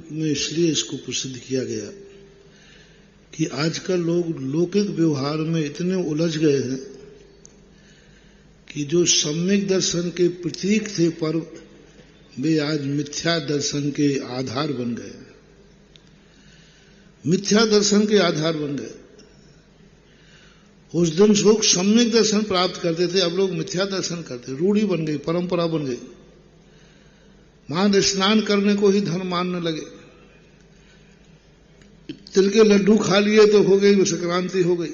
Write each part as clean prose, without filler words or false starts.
रूप में इसलिए इसको प्रसिद्ध किया गया कि आजकल लोग लौकिक व्यवहार में इतने उलझ गए हैं कि जो सम्यक दर्शन के प्रतीक थे पर्व, वे आज मिथ्या दर्शन के आधार बन गए। मिथ्या दर्शन के आधार बन गए। उस दिन लोग सम्यक दर्शन प्राप्त करते थे, अब लोग मिथ्या दर्शन करते। रूढ़ी बन गई, परंपरा बन गई। वहां स्नान करने को ही धर्म मानने लगे। तिल के लड्डू खा लिए तो हो गई, वो संक्रांति हो गई।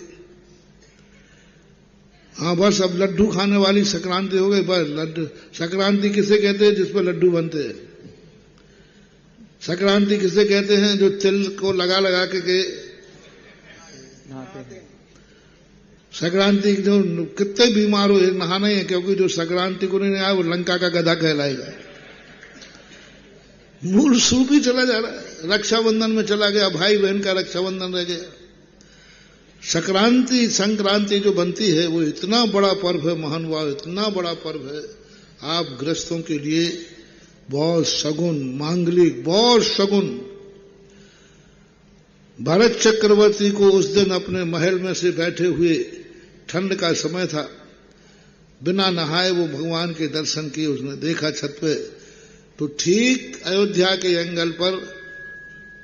हाँ बस अब लड्डू खाने वाली संक्रांति हो गई। बस लड्डू संक्रांति किसे कहते हैं? जिस पर लड्डू बनते हैं। संक्रांति किसे कहते हैं? जो तिल को लगा लगा के संक्रांति जो कितने बीमार हो नहाना ही है, क्योंकि जो संक्रांति को नहीं आया वो लंका का गधा कहलाएगा। मूल सूप ही चला जा रहा है। रक्षाबंधन में चला गया, भाई बहन का रक्षाबंधन रह गया। संक्रांति जो बनती है वो इतना बड़ा पर्व है, महानुभाव, इतना बड़ा पर्व है। आप गृहस्थों के लिए बहुत शगुन, मांगलिक, बहुत शगुन। भरत चक्रवर्ती को उस दिन अपने महल में से बैठे हुए, ठंड का समय था, बिना नहाए वो भगवान के दर्शन किए। उसने देखा छत पे तो ठीक अयोध्या के एंगल पर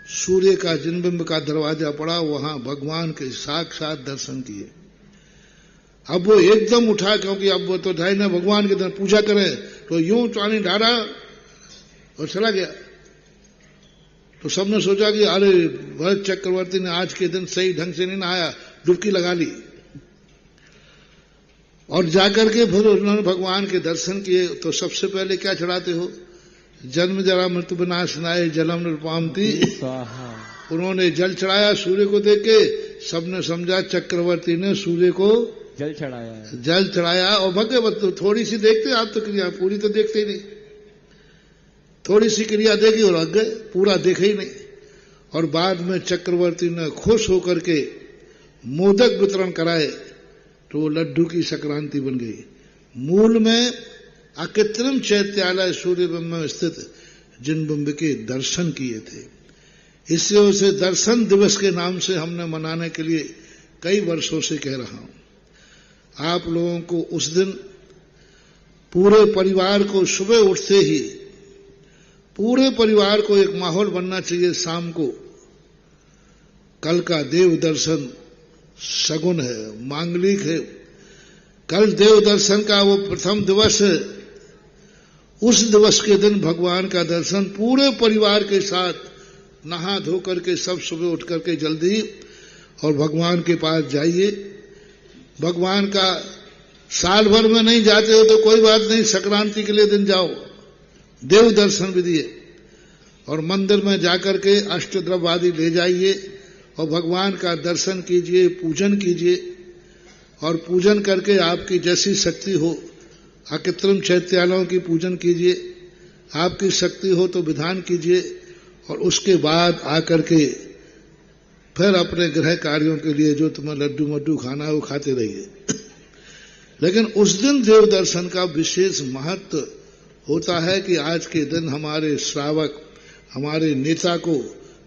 सूर्य का जिनबिंब का दरवाजा पड़ा, वहां भगवान के साक्षात दर्शन किए। अब वो एकदम उठा, क्योंकि अब वो तो जाए ना भगवान के तरफ पूजा करें, तो यूं चानी डाला और चला गया। तो सबने सोचा कि अरे भरत चक्रवर्ती ने आज के दिन सही ढंग से नहीं नहाया, डुबकी लगा ली। और जाकर के फिर उन्होंने भगवान के दर्शन किए। तो सबसे पहले क्या चढ़ाते हो? जन्म जरा मृत्यु विनाशनाय जलम निरुपामति। उन्होंने जल चढ़ाया सूर्य को देख के। सबने समझा चक्रवर्ती ने सूर्य को जल चढ़ाया। और भगवत तो थोड़ी सी देखते, आप तो क्रिया पूरी तो देखते ही नहीं। थोड़ी सी क्रिया देखी और रख गए, पूरा देखे ही नहीं। और बाद में चक्रवर्ती ने खुश होकर के मोदक वितरण कराए, तो वो लड्डू की संक्रांति बन गई। मूल में अकृत्रिम चैत्यालय सूर्यबिंब में स्थित जिनबिंब के दर्शन किए थे। इससे उसे दर्शन दिवस के नाम से हमने मनाने के लिए कई वर्षों से कह रहा हूं। आप लोगों को उस दिन पूरे परिवार को सुबह उठते ही पूरे परिवार को एक माहौल बनना चाहिए। शाम को कल का देव दर्शन शगुन है, मांगलिक है। कल देव दर्शन का वो प्रथम दिवस है। उस दिवस के दिन भगवान का दर्शन पूरे परिवार के साथ नहा धो करके सब सुबह उठ करके जल्दी और भगवान के पास जाइए। भगवान का साल भर में नहीं जाते हो तो कोई बात नहीं, संक्रांति के लिए दिन जाओ, देव दर्शन भी दिए। और मंदिर में जाकर के अष्टद्रव्य आदि ले जाइए और भगवान का दर्शन कीजिए, पूजन कीजिए। और पूजन करके आपकी जैसी शक्ति हो, अकृत्रिम चैत्यालयों की पूजन कीजिए। आपकी शक्ति हो तो विधान कीजिए। और उसके बाद आकर के फिर अपने गृह कार्यों के लिए जो तुम्हें लड्डू मड्डू खाना है वो खाते रहिए। लेकिन उस दिन देव दर्शन का विशेष महत्व होता है कि आज के दिन हमारे श्रावक, हमारे नेता को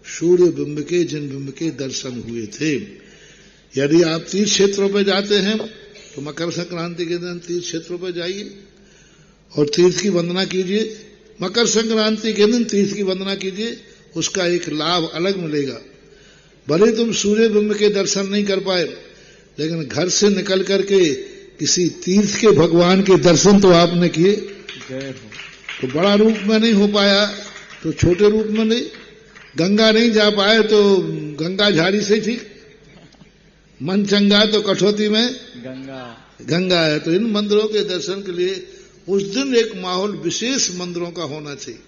सूर्य बिंब के, जिनबिंब के दर्शन हुए थे। यदि आप तीर्थ क्षेत्रों पर जाते हैं तो मकर संक्रांति के दिन तीर्थ क्षेत्रों पर जाइए और तीर्थ की वंदना कीजिए। मकर संक्रांति के दिन तीर्थ की वंदना कीजिए, उसका एक लाभ अलग मिलेगा। भले तुम सूर्य बिंब के दर्शन नहीं कर पाए, लेकिन घर से निकल करके किसी तीर्थ के भगवान के दर्शन तो आपने किए। तो बड़ा रूप में नहीं हो पाया तो छोटे रूप में नहीं, गंगा नहीं जा पाए तो गंगा झाड़ी से ठीक, मन चंगा तो कठौती में गंगा है। तो इन मंदिरों के दर्शन के लिए उस दिन एक माहौल विशेष मंदिरों का होना चाहिए,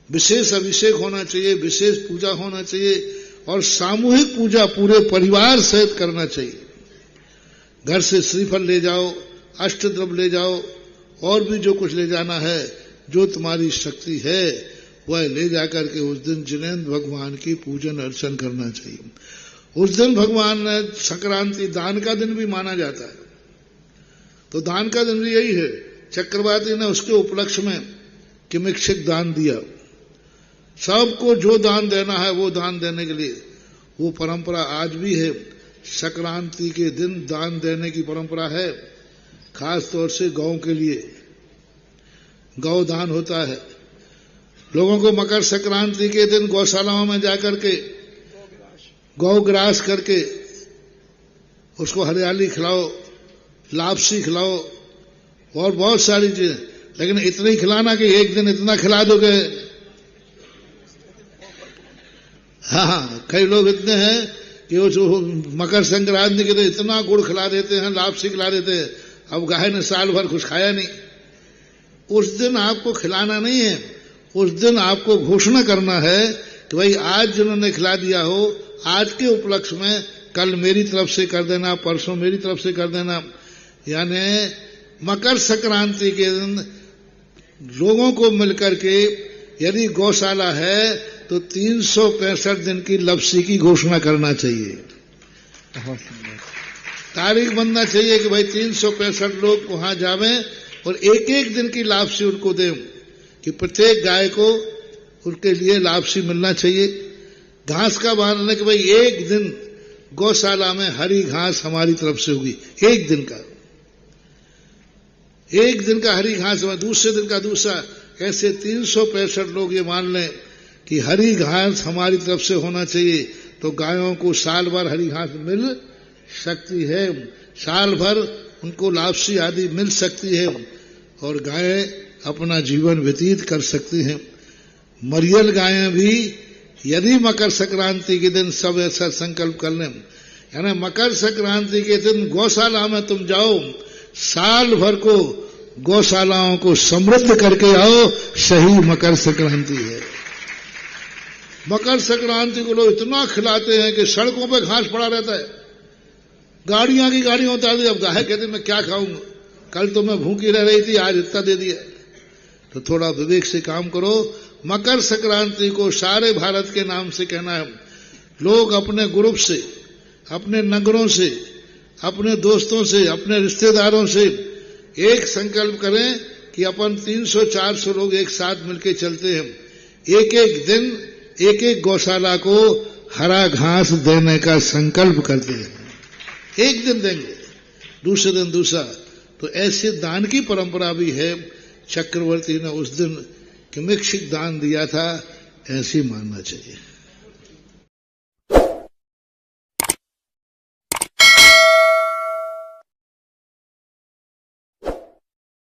विशेष अभिषेक होना चाहिए, विशेष पूजा होना चाहिए और सामूहिक पूजा पूरे परिवार सहित करना चाहिए। घर से श्रीफल ले जाओ, अष्टद्रव्य ले जाओ, और भी जो कुछ ले जाना है, जो तुम्हारी शक्ति है वह ले जाकर के उस दिन जिनेंद्र भगवान की पूजन अर्चन करना चाहिए। उस दिन भगवान संक्रांति दान का दिन भी माना जाता है, तो दान का दिन भी यही है। चक्रवर्ती ने उसके उपलक्ष्य में किमिक्षिक दान दिया। सबको जो दान देना है वो दान देने के लिए। वो परंपरा आज भी है। संक्रांति के दिन दान देने की परंपरा है, खास तौर से गौ के लिए गौ दान होता है। लोगों को मकर संक्रांति के दिन गौशालाओं में जाकर के गौग्रास करके उसको हरियाली खिलाओ, लापसी खिलाओ और बहुत सारी चीजें, लेकिन इतना ही खिलाना कि एक दिन इतना खिला दोगे। हाँ, कई लोग इतने हैं कि वो जो मकर संक्रांति के दिन इतना गुड़ खिला देते हैं, लापसी खिला देते हैं। अब गाय ने साल भर कुछ खाया नहीं। उस दिन आपको खिलाना नहीं है, उस दिन आपको घोषणा करना है कि भाई आज जिन्होंने खिला दिया हो, आज के उपलक्ष्य में कल मेरी तरफ से कर देना, परसों मेरी तरफ से कर देना। यानी मकर संक्रांति के दिन लोगों को मिलकर के यदि गौशाला है तो 365 दिन की लपसी की घोषणा करना चाहिए। तारीख बनना चाहिए कि भाई 365 लोग वहां जावें और एक एक दिन की लापसी उनको दें, कि प्रत्येक गाय को उनके लिए लापसी मिलना चाहिए। घास का बहाना कि भाई एक दिन गौशाला में हरी घास हमारी तरफ से होगी, एक दिन का हरी घास, दूसरे दिन का दूसरा, ऐसे 365 लोग ये मान लें कि हरी घास हमारी तरफ से होना चाहिए। तो गायों को साल भर हरी घास मिल सकती है, साल भर उनको लापसी आदि मिल सकती है और गायें अपना जीवन व्यतीत कर सकती हैं। मरियल गायें भी यदि मकर संक्रांति के दिन सब ऐसा संकल्प कर लें, यानी मकर संक्रांति के दिन गौशाला में तुम जाओ, साल भर को गौशालाओं को समृद्ध करके आओ, सही मकर संक्रांति है। मकर संक्रांति को लोग इतना खिलाते हैं कि सड़कों पे घास पड़ा रहता है, गाड़ियां की गाड़ियां उतार दी। अब गाय कहते मैं क्या खाऊंगा, कल तो मैं भूखी रह रही थी, आज इतना दे दिया। तो थोड़ा विवेक से काम करो। मकर संक्रांति को सारे भारत के नाम से कहना है। लोग अपने ग्रुप से, अपने नगरों से, अपने दोस्तों से, अपने रिश्तेदारों से एक संकल्प करें कि अपन 300-400 लोग एक साथ मिलकर चलते हैं, एक एक दिन एक एक गौशाला को हरा घास देने का संकल्प करते हैं। एक दिन देंगे, दूसरे दिन दूसरा। तो ऐसे दान की परंपरा भी है। चक्रवर्ती ने उस दिन किमिक्षिक दान दिया था, ऐसे मानना चाहिए।